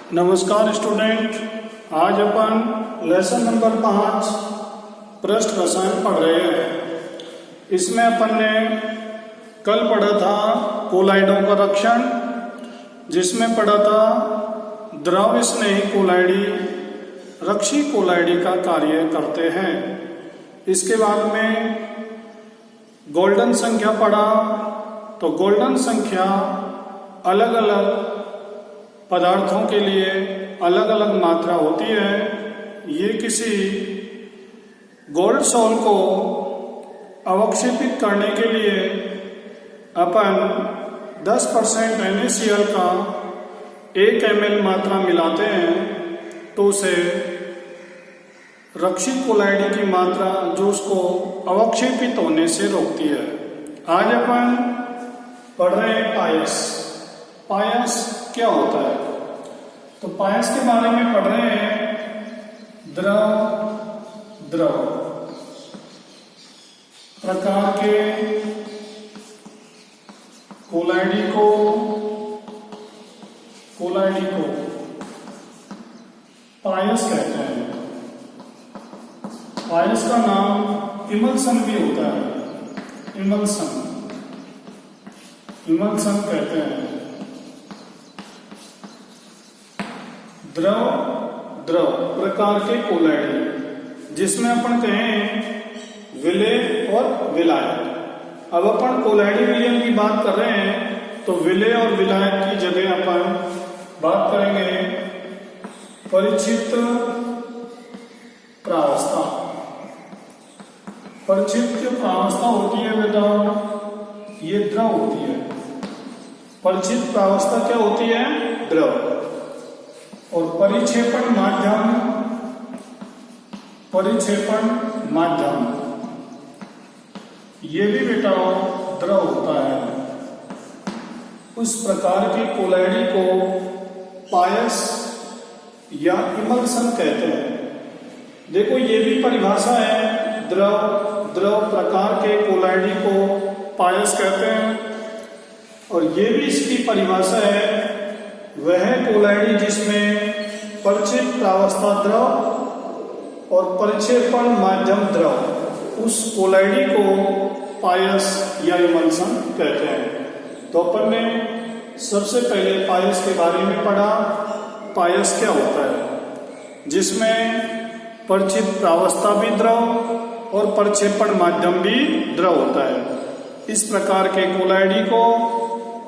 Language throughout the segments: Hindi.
नमस्कार स्टूडेंट, आज अपन लेसन नंबर 5 पृष्ठ रसायन पढ़ रहे हैं। इसमें अपन ने कल पढ़ा था कोलाइडों का रक्षण, जिसमें पढ़ा था द्रव स्नेही कोलाइडी रक्षी कोलाइडी का कार्य करते हैं। इसके बाद में गोल्डन संख्या पढ़ा, तो गोल्डन संख्या अलग अलग पदार्थों के लिए अलग अलग मात्रा होती है। ये किसी गोल्ड सॉल को अवक्षेपित करने के लिए अपन 10% NaCl का 1 ml मात्रा मिलाते हैं, तो उसे रक्षी कोलाइडी की मात्रा जो उसको अवक्षेपित होने से रोकती है। आज अपन पढ़ रहे हैं पायस। पायस क्या होता है? तो पायस के बारे में पढ़ रहे हैं। द्रव प्रकार के कोलाइडी को पायस कहते हैं। पायस का नाम इमल्सन भी होता है। इमल्सन कहते हैं। द्रव प्रकार के कोलाइडी, जिसमें अपन कहें विलेय और विलायक। अब अपन कोलाइडी विलयन की बात कर रहे हैं, तो विलेय और विलायक की जगह अपन बात करेंगे परिक्षिप्त प्रावस्था। परिक्षिप्त प्रावस्था होती है बेटा, ये द्रव होती है। परिक्षिप्त प्रावस्था क्या होती है? द्रव। और परिक्षेपण माध्यम ये भी बेटा द्रव होता है। उस प्रकार की कोलाइडी को पायस या इमल्सन कहते हैं। देखो, ये भी परिभाषा है। द्रव प्रकार के कोलाइडी को पायस कहते हैं। और ये भी इसकी परिभाषा है, वह कोलाइडी जिसमें परिक्षेप प्रावस्था द्रव और परिक्षेपण माध्यम द्रव, उस कोलाइडी को पायस या इमल्सन कहते हैं। तो अपन ने सबसे पहले पायस के बारे में पढ़ा। पायस क्या होता है? जिसमें परिक्षेप प्रावस्था भी द्रव और परिक्षेपण माध्यम भी द्रव होता है। इस प्रकार के कोलाइडी को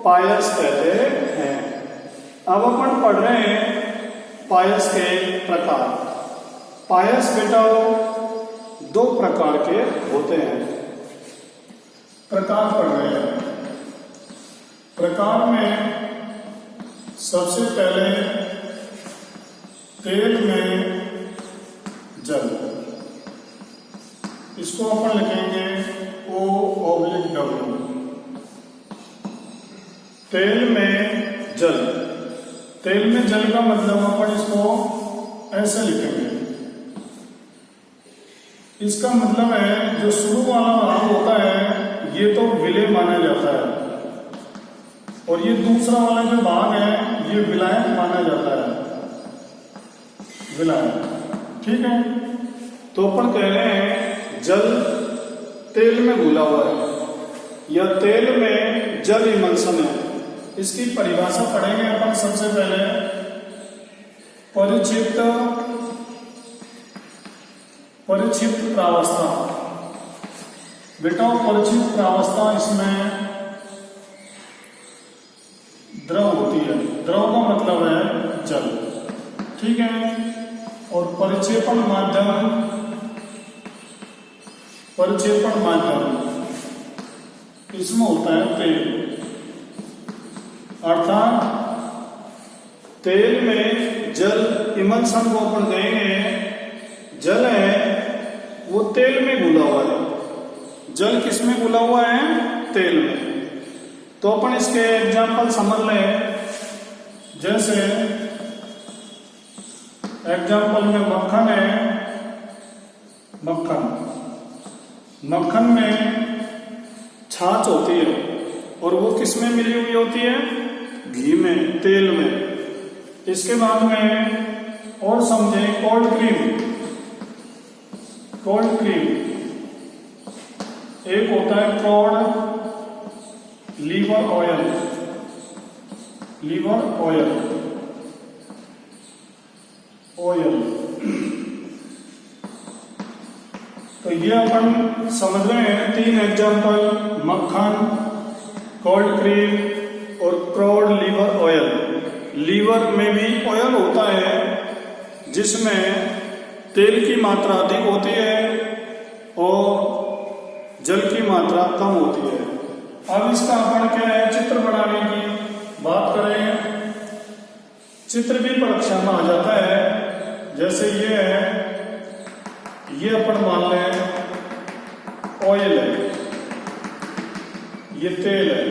पायस कहते हैं। अब अपन पढ़ रहे हैं पायस के प्रकार। पायस बेटा 2 प्रकार के होते हैं। प्रकार पढ़ रहे हैं। प्रकार में सबसे पहले तेल में जल, इसको अपन लिखेंगे O/W। तेल में जल। तेल में जल का मतलब अपन इसको ऐसे लिखेंगे। इसका मतलब है, जो शुरू वाला भाग होता है ये तो विलेय माना जाता है, और ये दूसरा वाला जो भाग है ये विलायक माना जाता है। विलायक, ठीक है। तो अपन कह रहे हैं जल तेल में घुला हुआ है, या तेल में जल इमल्सन है। इसकी परिभाषा पढ़ेंगे अपन सबसे पहले। परिक्षिप्त प्रावस्था। बेटा परिक्षिप्त प्रावस्था, इसमें द्रव होती है। द्रव का मतलब है जल, ठीक है। और परिक्षेपण माध्यम इसमें होता है तेल। अर्थात तेल में जल इमल्सन को अपन कहेंगे, जल है वो तेल में घुला हुआ है। जल किस में घुला हुआ है? तेल में। तो अपन इसके एग्जाम्पल समझ लें। जैसे एग्जाम्पल में मक्खन है। मक्खन में छाछ होती है, और वो किस में मिली हुई होती है? घी में, तेल में। इसके बाद में और समझें कोल्ड क्रीम। कोल्ड क्रीम एक होता है cod liver oil. Liver oil oil तो ये अपन समझ रहे हैं 3 एग्जाम्पल, मक्खन, कोल्ड क्रीम और क्रॉड लीवर ऑयल। लीवर में भी ऑयल होता है जिसमें तेल की मात्रा अधिक होती है और जल की मात्रा कम होती है। अब इसका अपन क्या है, चित्र बनाने की बात करें। चित्र भी परीक्षा में आ जाता है। जैसे ये है, ये अपन मान लें ऑयल है, ये तेल है,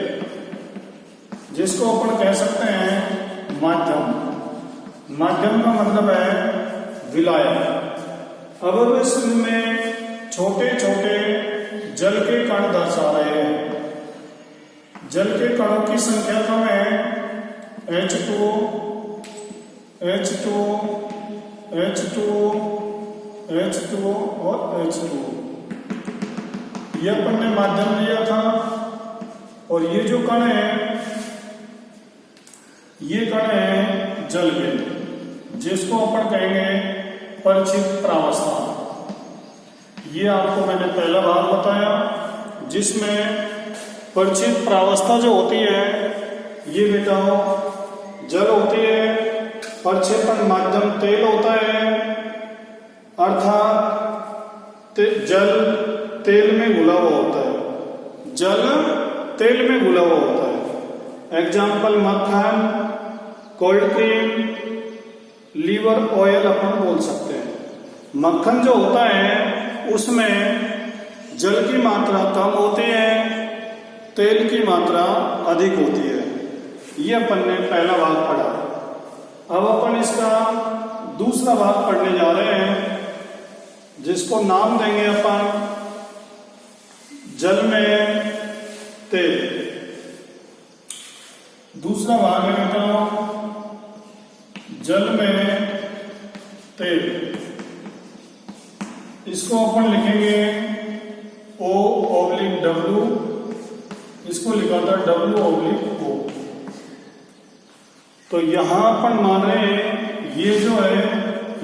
जिसको अपन कह सकते हैं माध्यम। माध्यम का मतलब है विलायक। अब इसमें छोटे छोटे जल के कण दर्शा रहे हैं। जल के कणों की संख्या कम है, H2, H2, H2, H2 और H2। ये अपन ने माध्यम लिया था और ये जो कण है, ये कण है जल के, जिसको अपन कहेंगे परिचित प्रावस्था। ये आपको मैंने पहला भाग बताया, जिसमें परिचित प्रावस्था जो होती है ये बेटा जल होती है, प्रक्षेपण माध्यम तेल होता है, अर्थात जल तेल में घुला हुआ होता है। जल तेल में घुला हुआ होता है। एग्जाम्पल मक्खन, कोल्ड क्रीम, लीवर ऑयल अपन बोल सकते हैं। मक्खन जो होता है उसमें जल की मात्रा कम होती है, तेल की मात्रा अधिक होती है। ये अपन ने पहला भाग पढ़ा। अब अपन इसका दूसरा भाग पढ़ने जा रहे हैं, जिसको नाम देंगे अपन जल में तेल। दूसरा भाग है बेटा जल में तेल। इसको अपन लिखेंगे O/W, इसको लिखा था W/O। तो यहां अपन मान रहे हैं ये जो है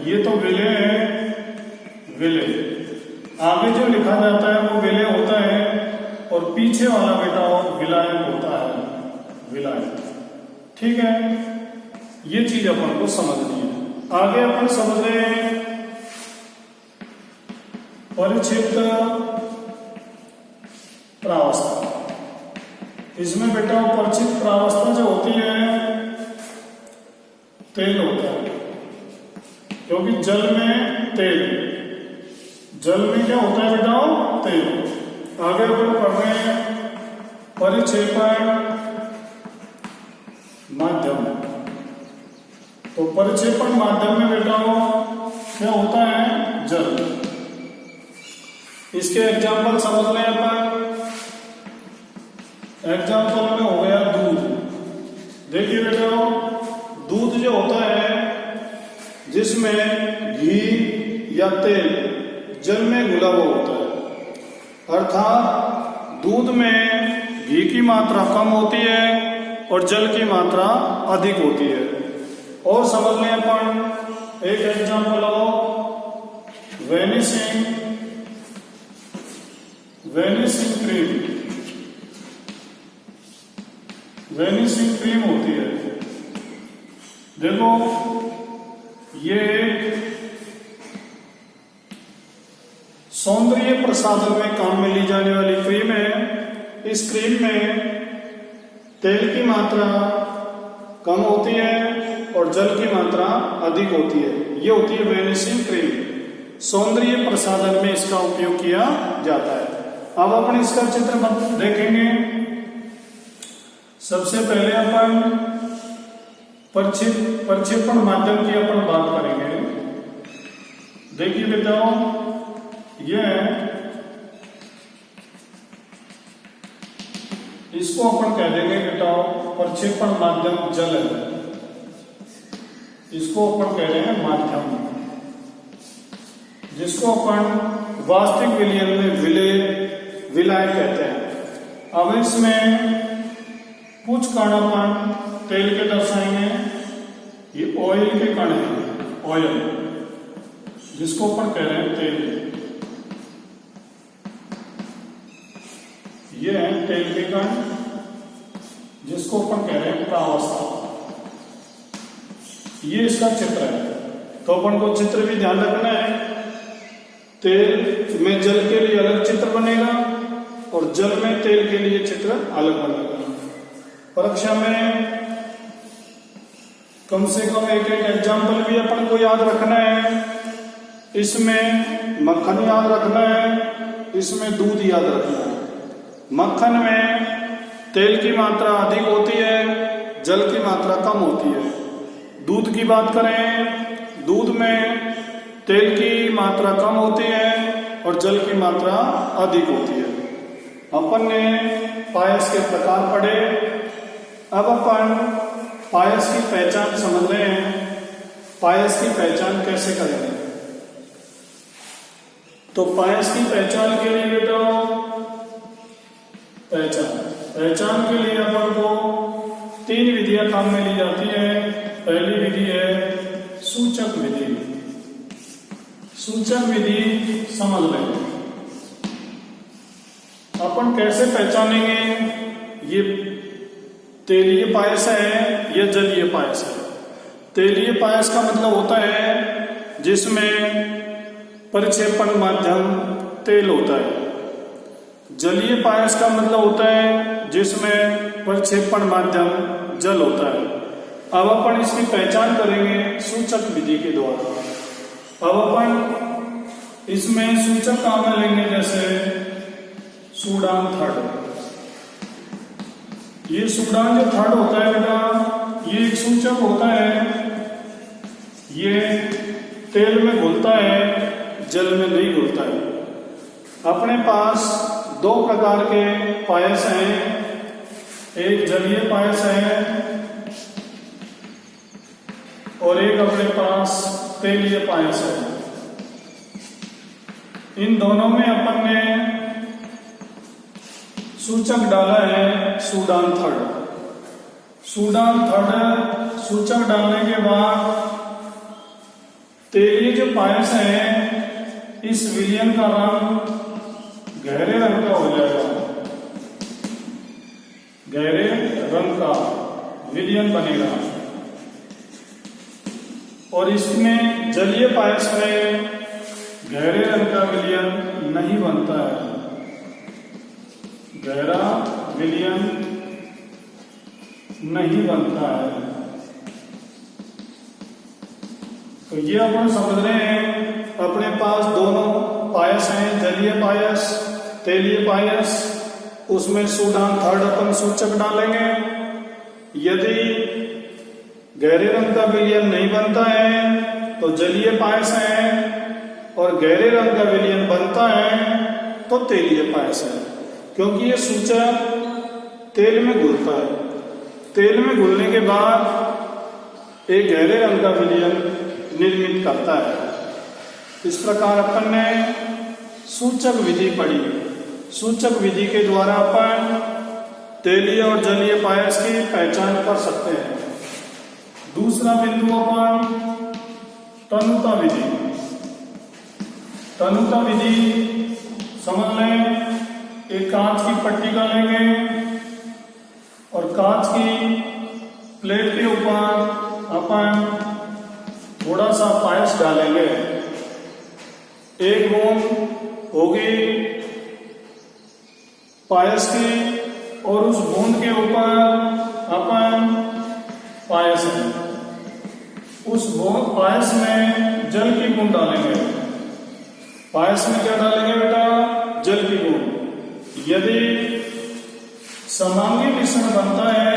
ये तो विलय है, विलय। आगे जो लिखा जाता है वो विलय होता है और पीछे वाला बेटा विलायक होता है, विलायक। ठीक है, ये चीज अपन को समझनी है। आगे अपन समझ रहे हैं परिचित प्रावस्था। इसमें बेटा परिचित प्रावस्था जो होती है तेल होता है, क्योंकि जल में तेल, जल में क्या होता है बेटा तेल। आगे अपन पढ़ रहे हैं परिक्षेपण माध्यम। तो परिक्षेपण माध्यम में बेटा क्या होता है, जल। इसके एग्जाम्पल समझ लें अपन। एग्जाम्पल में हो गया दूध। देखिए बेटा दूध जो होता है जिसमें घी या तेल जल में घुला हुआ होता है, अर्थात दूध में घी की मात्रा कम होती है और जल की मात्रा अधिक होती है। और समझ लें अपन एक एग्जाम्पल हो वेनिसिंग क्रीम। वेनिसिंग क्रीम होती है, देखो ये सौंदर्य प्रसाधन में काम में ली जाने वाली क्रीम है। इस क्रीम में तेल की मात्रा कम होती है और जल की मात्रा अधिक होती है। ये होती है वेनिसिंग क्रीम। सौंदर्य प्रसाधन में इसका उपयोग किया जाता है। अब अपन इसका चित्र देखेंगे। सबसे पहले अपन प्रक्षेपण माध्यम की अपन बात करेंगे। देखिए बेटा यह इसको अपन कह देंगे बेटा प्रक्षेपण माध्यम जल है। इसको अपन कह रहे हैं माध्यम, जिसको अपन वास्तविक विलयन में विलायक कहते हैं। अब इसमें कुछ कण अपन तेल के दर्शाएंगे। ये ऑयल के कण है, ऑयल, जिसको अपन कह रहे हैं तेल। ये है तेल के कण, जिसको अपन कह रहे हैं प्रावस्था। ये इसका चित्र है, तो अपन को चित्र भी ध्यान रखना है। तेल में जल के लिए अलग चित्र बनेगा और जल में तेल के लिए चित्र अलग बनेगा। परीक्षा में कम से कम एक एग्जाम्पल भी अपन को याद रखना है। इसमें मक्खन याद रखना है, इसमें दूध याद रखना है। मक्खन में तेल की मात्रा अधिक होती है, जल की मात्रा कम होती है। दूध की बात करें, दूध में तेल की मात्रा कम होती है और जल की मात्रा अधिक होती है। अपन ने पायस के प्रकार पढ़े। अब अपन पायस की पहचान समझ रहे हैं। पायस की पहचान कैसे करेंगे? तो पायस की पहचान के लिए बेटा पहचान के लिए अपन को 3 विधियां काम में ली जाती है। पहली विधि है सूचक विधि। सूचक विधि समझ लें। अपन कैसे पहचानेंगे ये तेलीय पायस है या जलीय पायस है? तेलीय पायस का मतलब होता है जिसमें परिक्षेपण माध्यम तेल होता है। जलीय पायस का मतलब होता है जिसमें परिक्षेपण माध्यम जल होता है। अब अपन इसकी पहचान करेंगे सूचक विधि के द्वारा। अब अपन इसमें सूचक काम में लेंगे, जैसे सूडान थर्ड। ये सूडान जो थर्ड होता है बेटा, ये एक सूचक होता है। ये तेल में घुलता है, जल में नहीं घुलता है। अपने पास 2 प्रकार के पायस हैं। एक जलीय पायस है और एक अपने पास तेलीय पायस है। इन दोनों में अपन ने सूचक डाला है सूडान थर्ड। सूडान थर्ड सूचक डालने के बाद तेलीय जो पायस है, इस विलयन का रंग गहरे रंग का हो जाएगा। गहरे रंग का विलयन बनेगा। और इसमें जलीय पायस में गहरे रंग का विलयन नहीं बनता है। गहरा विलयन नहीं बनता है। तो ये अपन समझ रहे हैं, अपने पास दोनों पायस हैं, जलीय पायस, तेलीय पायस। उसमें सूडान थर्ड अपन सूचक डालेंगे। यदि गहरे रंग का विलयन नहीं बनता है तो जलीय पायस है, और गहरे रंग का विलयन बनता है तो तेलीय पायस है। क्योंकि ये सूचक तेल में घुलता है। तेल में घुलने के बाद एक गहरे रंग का विलयन निर्मित करता है। इस प्रकार अपन ने सूचक विधि पढ़ी। सूचक विधि के द्वारा अपन तेलीय और जलीय पायस की पहचान कर सकते हैं। दूसरा बिंदु अपन तनुता विधि। तनुता विधि समझ लें। एक कांच की पट्टी का लेंगे और कांच की प्लेट के ऊपर अपन थोड़ा सा पायस डालेंगे। एक बूंद होगी पायस की और उस बूंद के ऊपर अपन पायस है। उस पायस में जल की बूंद डालेंगे। पायस में क्या डालेंगे बेटा? जल की बूंद। यदि समांगी मिश्रण बनता है,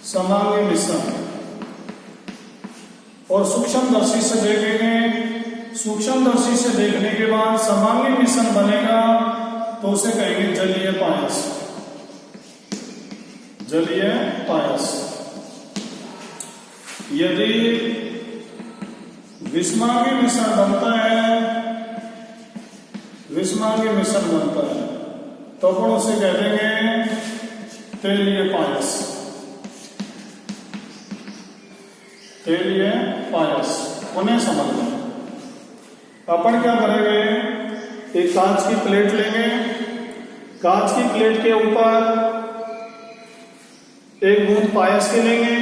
समांगी मिश्रण, और सूक्ष्मदर्शी से देखेंगे, सूक्ष्मदर्शी से देखने के बाद समांगी मिश्रण बनेगा तो उसे कहेंगे जलीय पायस। जलीय पायस। यदि विषमांगी मिश्रण बनता है, विषमांगी मिश्रण बनता है तो अपन उसे कह देंगे तेलीय पायस, तेलीय पायस। उन्हें समझ लो। अपन क्या करेंगे, एक कांच की प्लेट लेंगे, कांच की प्लेट के ऊपर एक बूंद पायस के लेंगे,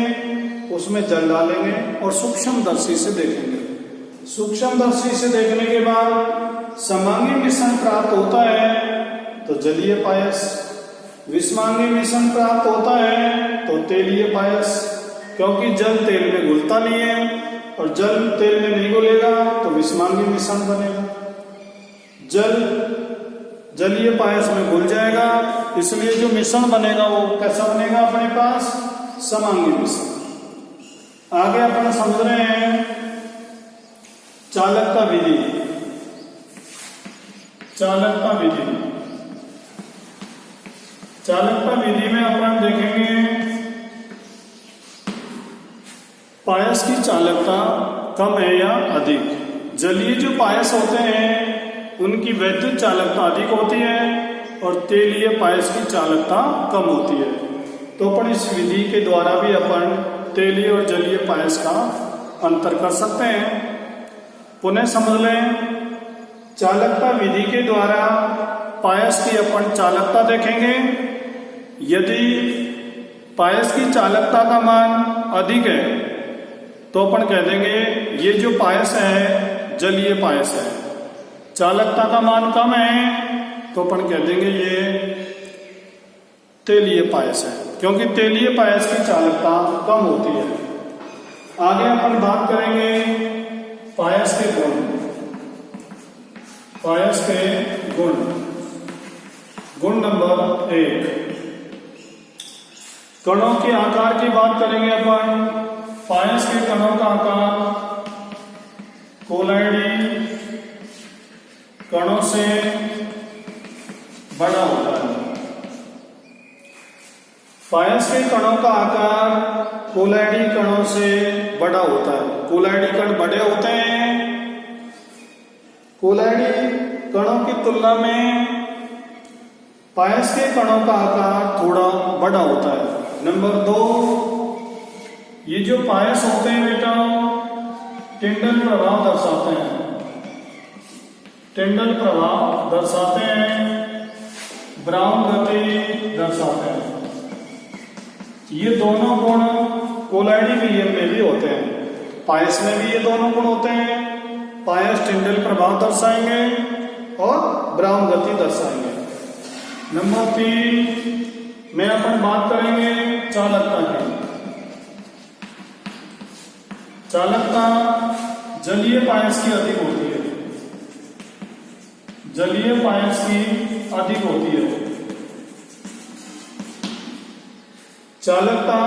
उसमें जल डालेंगे और सूक्ष्मदर्शी से देखेंगे। सूक्ष्मदर्शी से देखने के बाद समांगी मिश्रण प्राप्त होता है तो जलीय पायस, विषमांगी मिश्रण प्राप्त होता है तो तेलीय पायस। क्योंकि जल तेल में घुलता नहीं है और जल तेल में नहीं घुलेगा तो विषमांगी मिश्रण बनेगा। जल जलीय पायस में घुल जाएगा, इसलिए जो मिश्रण बनेगा वो कैसा बनेगा अपने पास, समांगी मिश्रण। आगे अपन समझ रहे हैं चालकता विधि। चालकता विधि, चालकता विधि में अपन देखेंगे पायस की चालकता कम है या अधिक। जलीय जो पायस होते हैं उनकी वैद्युत चालकता अधिक होती है और तेलीय पायस की चालकता कम होती है। तो अपन इस विधि के द्वारा भी अपन तेलीय और जलीय पायस का अंतर कर सकते हैं। पुनः समझ लें, चालकता विधि के द्वारा पायस की अपन चालकता देखेंगे। यदि पायस की चालकता का मान अधिक है तो अपन कह देंगे ये जो पायस है जलीय पायस है। चालकता का मान कम है तो अपन कह देंगे ये तेलीय पायस है, क्योंकि तेलीय पायस की चालकता कम होती है। आगे अपन बात करेंगे पायस के गुण। पायस के गुण, गुण नंबर 1, कणों के आकार की बात करेंगे अपन। पायस के कणों का आकार कोलाइडी कणों से बड़ा होता है। पायस के कणों का आकार कोलाइडी कणों से बड़ा होता है। कोलाइडी कण बड़े होते हैं। कोलाइडी कणों की तुलना में पायस के कणों का आकार थोड़ा बड़ा होता है। नंबर 2, ये जो पायस होते हैं बेटा टिंडल प्रभाव दर्शाते हैं। टिंडल प्रभाव दर्शाते हैं, ब्राउन गति दर्शाते हैं। ये दोनों गुण कोलाइडी विलियम में भी होते हैं। पायस में भी ये दोनों गुण होते हैं। पायस टिंडल प्रभाव दर्शाएंगे और ब्राउन गति दर्शाएंगे। नंबर 3 में अपन बात करेंगे चालकता की। चालकता जलीय पायस की अधिक होती है। जलीय पायस की अधिक होती है। चालकता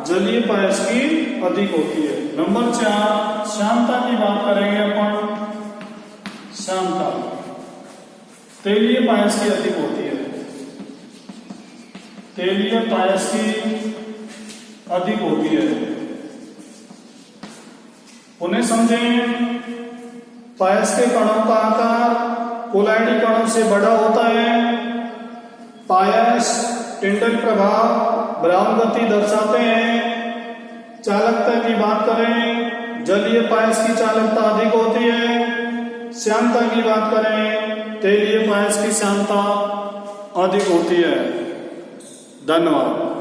जलीय पायस की अधिक होती है। नंबर 4 श्यामता की बात करेंगे अपन। श्यामता तेलीय पायस की अधिक होती है। तेलीय पायस की अधिक होती है। उन्हें समझें, पायस के कणों का आकार कोलाइडी कणों से बड़ा होता है। पायस टिंडल प्रभाव ब्राउन गति दर्शाते हैं। चालकता की बात करें, जलीय पायस की चालकता अधिक होती है। श्यामता की बात करें, तेलीय पायस की श्यामता अधिक होती है। धन्यवाद।